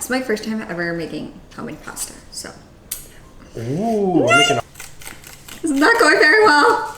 It's my first time ever making homemade pasta, so. Ooh, It's not going very well.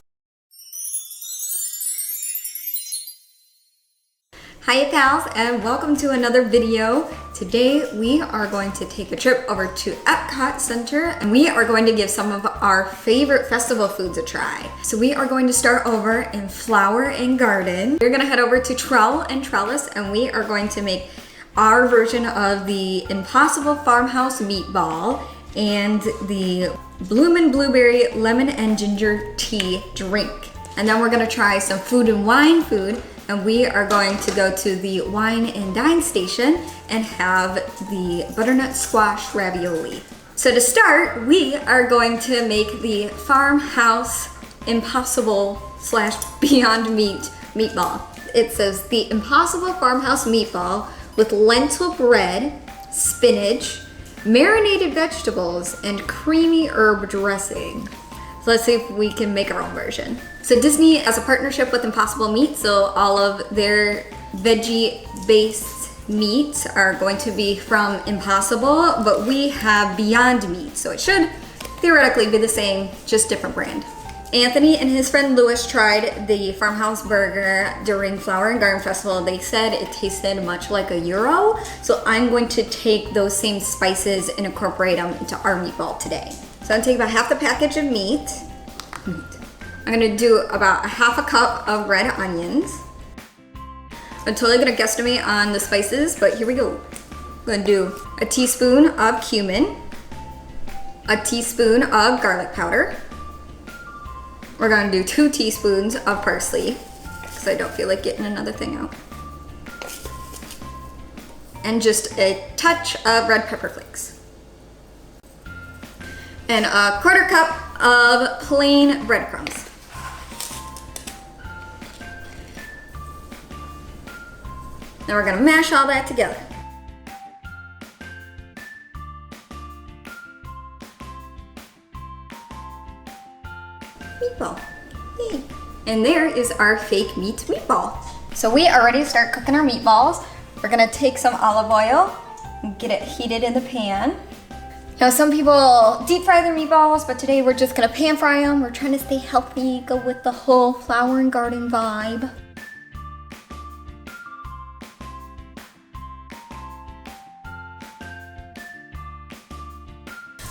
Hiya pals, and welcome to another video. Today we are going to take a trip over to Epcot Center and we are going to give some of our favorite festival foods a try. So we are going to start over in Flower and Garden. We're gonna head over to Trell and Trellis and we are going to make our version of the Impossible Farmhouse Meatball and the Bloomin' Blueberry Lemon and Ginger Tea Drink. And then we're gonna try some food and wine food, and we are going to go to the Wine and Dine station and have the Butternut Squash Ravioli. So to start, we are going to make the Farmhouse Impossible / Beyond Meat meatball. It says the Impossible Farmhouse Meatball with lentil bread, spinach, marinated vegetables, and creamy herb dressing. So let's see if we can make our own version. So Disney has a partnership with Impossible Meat, so all of their veggie-based meats are going to be from Impossible, but we have Beyond Meat, so it should theoretically be the same, just different brand. Anthony and his friend Lewis tried the Farmhouse burger during Flower and Garden Festival. They said it tasted much like a gyro, so I'm going to take those same spices and incorporate them into our meatball today. So I'm gonna take about half the package of meat. I'm gonna do about a half a cup of red onions. I'm totally gonna guesstimate on the spices, but here we go. I'm gonna do a teaspoon of cumin, a teaspoon of garlic powder. We're gonna do 2 teaspoons of parsley, because I don't feel like getting another thing out. And just a touch of red pepper flakes. And a 1/4 cup of plain breadcrumbs. Now we're gonna mash all that together. Meatball. Yay. And there is our fake meat meatball. So we are ready to start cooking our meatballs. We're gonna take some olive oil and get it heated in the pan. Now some people deep fry their meatballs, but today we're just gonna pan fry them. We're trying to stay healthy, go with the whole Flower and Garden vibe.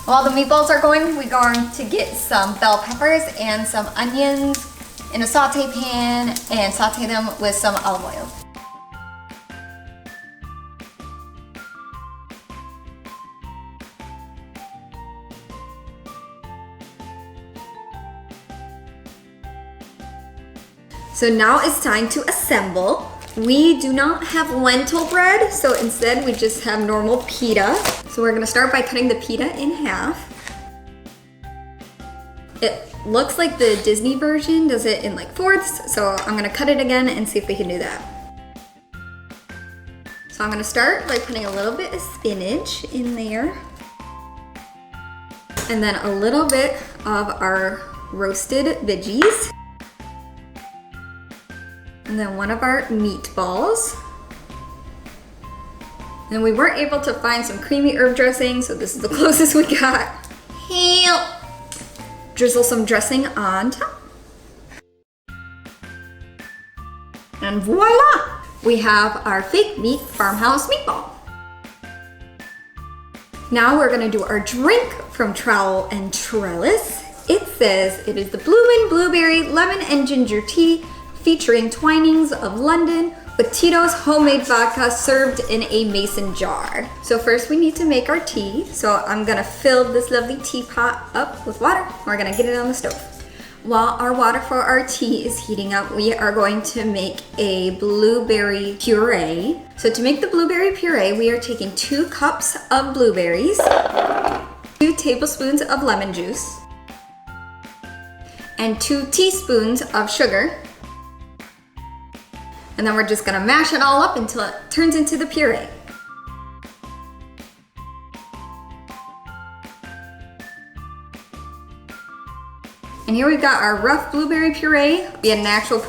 While the meatballs are going, we're going to get some bell peppers and some onions in a saute pan and saute them with some olive oil. So now it's time to assemble. We do not have lentil bread, so instead we just have normal pita. So we're gonna start by cutting the pita in half. It looks like the Disney version does it in like fourths, so I'm gonna cut it again and see if we can do that. So I'm gonna start by putting a little bit of spinach in there. And then a little bit of our roasted veggies. And then one of our meatballs. And we weren't able to find some creamy herb dressing, so this is the closest we got. Help! Drizzle some dressing on top. And voila! We have our fake meat Farmhouse Meatball. Now we're gonna do our drink from Trowel and Trellis. It says it is the Bloomin' Blueberry Lemon and Ginger Tea featuring twinings of London with Tito's homemade vodka served in a mason jar. So first we need to make our tea. So I'm gonna fill this lovely teapot up with water. We're gonna get it on the stove. While our water for our tea is heating up, we are going to make a blueberry puree. So to make the blueberry puree, we are taking 2 cups of blueberries, 2 tablespoons of lemon juice, and 2 teaspoons of sugar. And then we're just gonna mash it all up until it turns into the puree. And here we've got our rough blueberry puree. We had an actual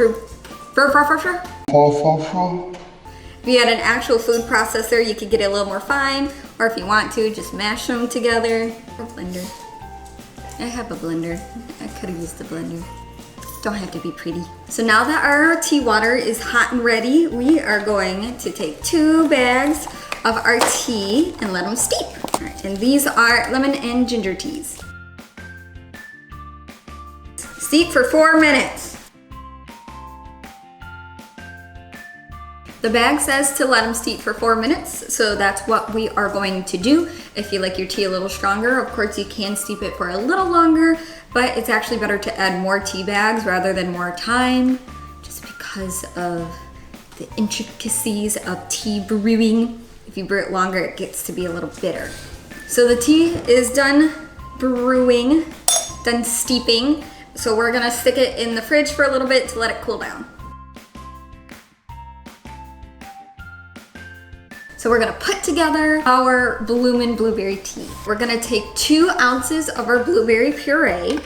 If you had an actual food processor, you could get it a little more fine, or if you want to, just mash them together. Or blender. I have a blender. I could have used the blender. Don't have to be pretty. So now that our tea water is hot and ready, we are going to take 2 bags of our tea and let them steep. All right, and these are lemon and ginger teas. Steep for 4 minutes. The bag says to let them steep for 4 minutes, so that's what we are going to do. If you like your tea a little stronger, of course you can steep it for a little longer, but it's actually better to add more tea bags rather than more time, just because of the intricacies of tea brewing. If you brew it longer, it gets to be a little bitter. So the tea is done brewing, done steeping, so we're gonna stick it in the fridge for a little bit to let it cool down. So we're gonna put together our Bloomin' blueberry tea. We're gonna take 2 ounces of our blueberry puree,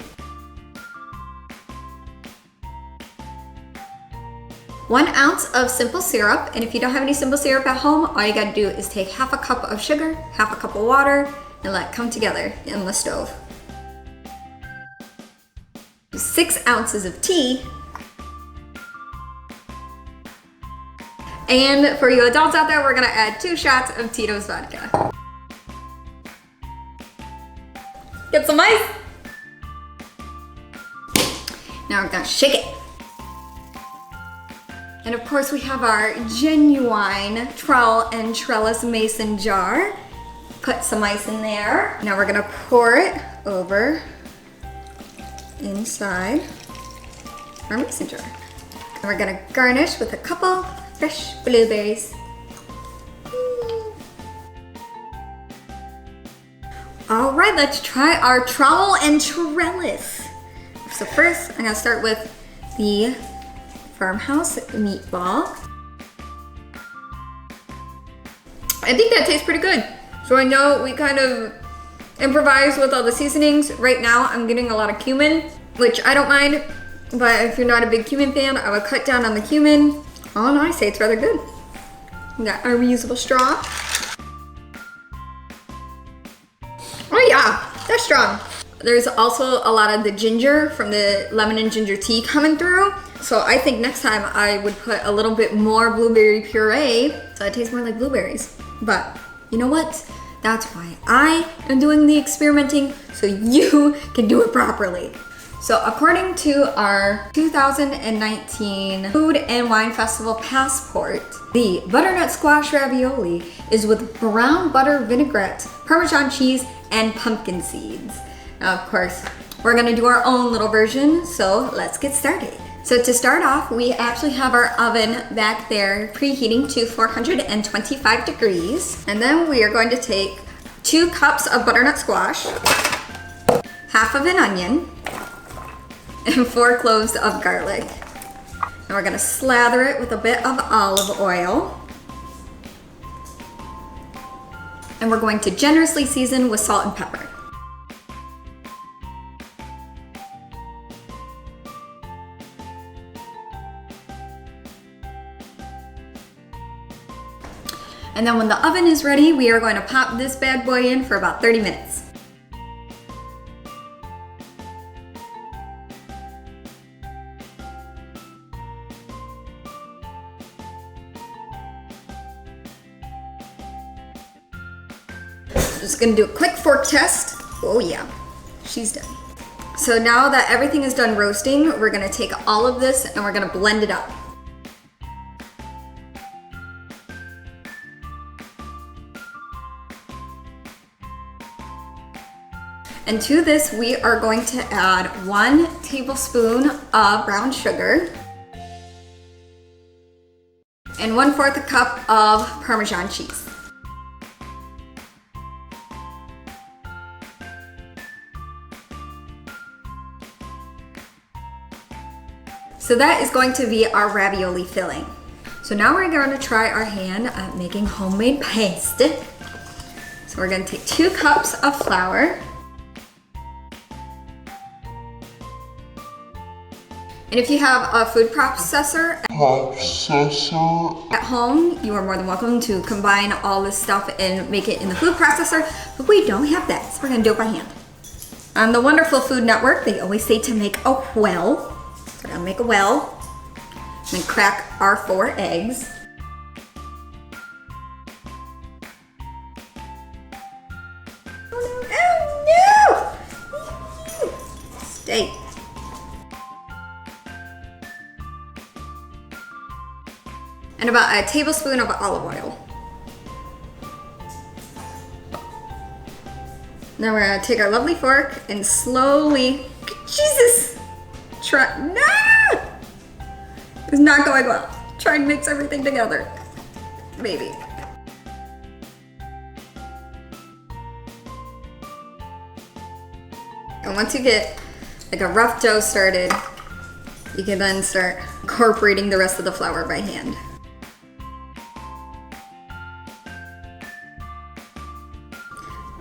1 ounce of simple syrup, and if you don't have any simple syrup at home, all you gotta do is take half a cup of sugar, half a cup of water, and let it come together in the stove. 6 ounces of tea. And for you adults out there, we're gonna add 2 shots of Tito's vodka. Get some ice. Now we're gonna shake it. And of course we have our genuine trowel and trellis mason jar. Put some ice in there. Now we're gonna pour it over inside our mason jar. And we're gonna garnish with a couple fresh blueberries. All right, let's try our trowel and trellis. So first, I'm gonna start with the Farmhouse Meatball. I think that tastes pretty good. So I know we kind of improvised with all the seasonings. Right now, I'm getting a lot of cumin, which I don't mind, but if you're not a big cumin fan, I would cut down on the cumin. Oh no, I say it's rather good. We got our reusable straw. Oh yeah, that's strong. There's also a lot of the ginger from the lemon and ginger tea coming through. So I think next time I would put a little bit more blueberry puree so it tastes more like blueberries. But you know what? That's why I am doing the experimenting so you can do it properly. So according to our 2019 Food and Wine Festival passport, the Butternut Squash Ravioli is with brown butter vinaigrette, Parmesan cheese, and pumpkin seeds. Now, of course, we're gonna do our own little version, so let's get started. So to start off, we actually have our oven back there preheating to 425 degrees. And then we are going to take 2 cups of butternut squash, half of an onion, and 4 cloves of garlic. And we're gonna slather it with a bit of olive oil. And we're going to generously season with salt and pepper. And then when the oven is ready, we are going to pop this bad boy in for about 30 minutes. Just gonna do a quick fork test. Oh yeah, she's done. So now that everything is done roasting, we're gonna take all of this and we're gonna blend it up. And to this, we are going to add 1 tablespoon of brown sugar and 1/4 cup of Parmesan cheese. So that is going to be our ravioli filling. So now we're going to try our hand at making homemade pasta. So we're going to take 2 cups of flour And if you have a food processor at home, you are more than welcome to combine all this stuff and make it in the food processor, but we don't have that, so we're gonna do it by hand. On the Wonderful Food Network, they always say to make a well. So we're gonna make a well, and then crack our 4 eggs. Oh no! Stay. And about a tablespoon of olive oil. Now we're gonna take our lovely fork and slowly, Jesus! No! It's not going well. Try and mix everything together. Maybe. And once you get like a rough dough started, you can then start incorporating the rest of the flour by hand.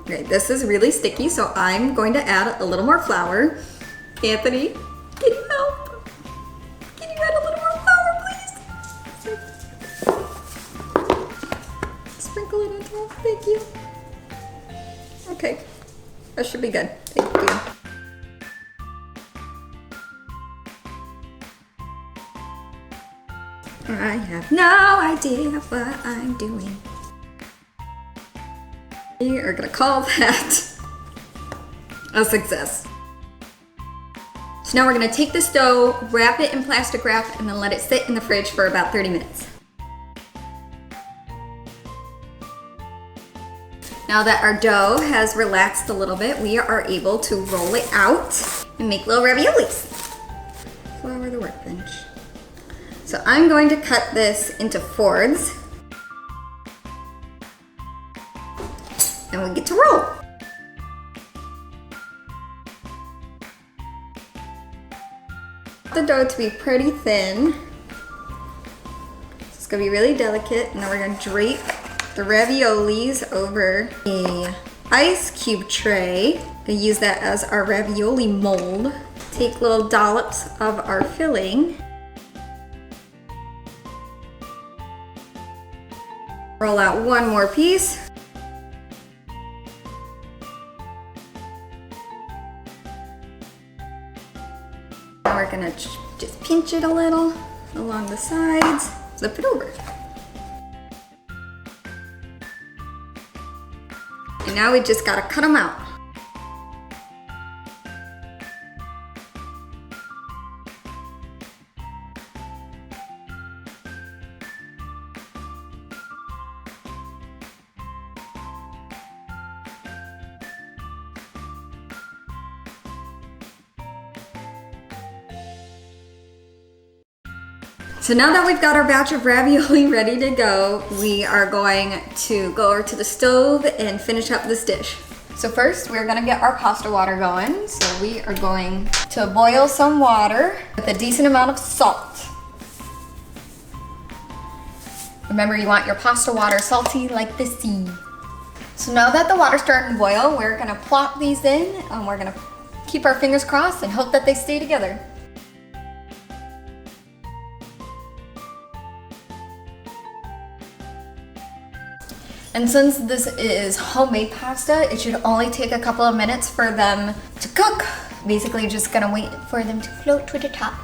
Okay, this is really sticky, so I'm going to add a little more flour. Anthony, can you help? Can you add a little more flour, please? Sprinkle it on top, thank you. Okay, that should be good, thank you. I have no idea what I'm doing. We are gonna call that a success. So now we're gonna take this dough, wrap it in plastic wrap, and then let it sit in the fridge for about 30 minutes. Now that our dough has relaxed a little bit, we are able to roll it out and make little raviolis. Flour the workbench. So I'm going to cut this into 4s. And we get to roll. The dough to be pretty thin. It's gonna be really delicate. And then we're gonna drape the raviolis over a ice cube tray. Gonna use that as our ravioli mold. Take little dollops of our filling. Roll out one more piece. We're gonna just pinch it a little along the sides, flip it over. And now we just gotta cut them out. So now that we've got our batch of ravioli ready to go, we are going to go over to the stove and finish up this dish. So first, we're gonna get our pasta water going. So we are going to boil some water with a decent amount of salt. Remember, you want your pasta water salty like the sea. So now that the water's starting to boil, we're gonna plop these in and we're gonna keep our fingers crossed and hope that they stay together. And since this is homemade pasta, it should only take a couple of minutes for them to cook. Basically just gonna wait for them to float to the top.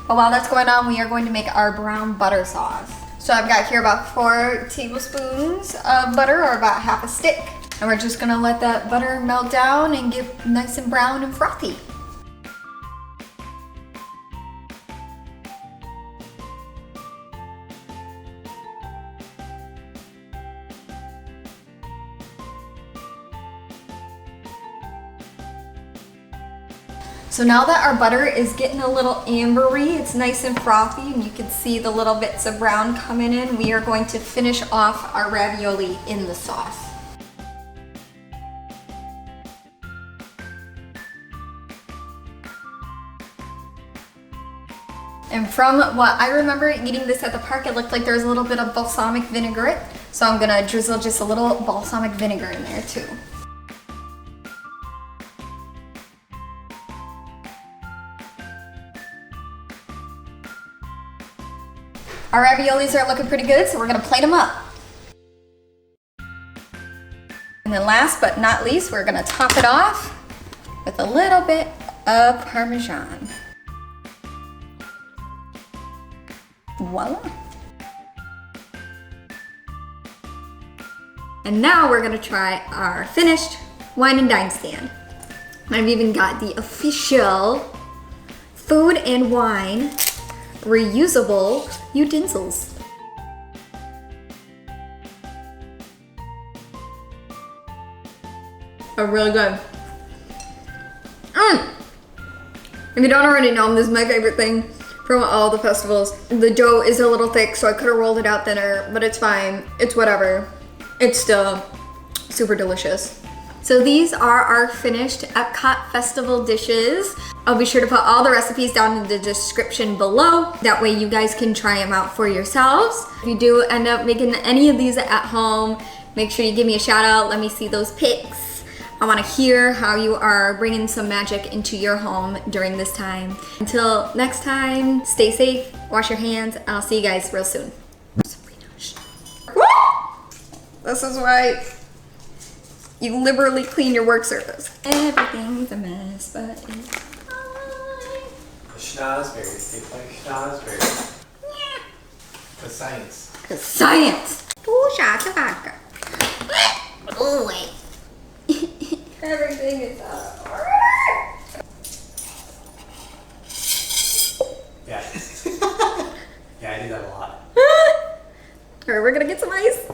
But while that's going on, we are going to make our brown butter sauce. So I've got here about 4 tablespoons of butter, or about half a stick. And we're just gonna let that butter melt down and get nice and brown and frothy. So now that our butter is getting a little ambery, it's nice and frothy, and you can see the little bits of brown coming in, we are going to finish off our ravioli in the sauce. And from what I remember eating this at the park, it looked like there was a little bit of balsamic vinaigrette. So I'm gonna drizzle just a little balsamic vinegar in there too. Our raviolis are looking pretty good, so we're gonna plate them up. And then last but not least, we're gonna top it off with a little bit of Parmesan. Voila. And now we're gonna try our finished wine and dine stand. I've even got the official food and wine reusable utensils. They're really good. If you don't already know, this is my favorite thing from all the festivals. The dough is a little thick, so I could have rolled it out thinner, but it's fine. It's whatever. It's still super delicious. So these are our finished Epcot Festival dishes. I'll be sure to put all the recipes down in the description below. That way you guys can try them out for yourselves. If you do end up making any of these at home, make sure you give me a shout out. Let me see those pics. I want to hear how you are bringing some magic into your home during this time. Until next time, stay safe, wash your hands, and I'll see you guys real soon. This is why you liberally clean your work surface. Everything's a mess, but it's fine. Schnozberries taste like schnozberries. Yeah. Cause science. Cause science. Ooh, shots of vodka. Oh wait. Everything is Yeah. Yeah, I do that a lot. Alright, we're gonna get some ice.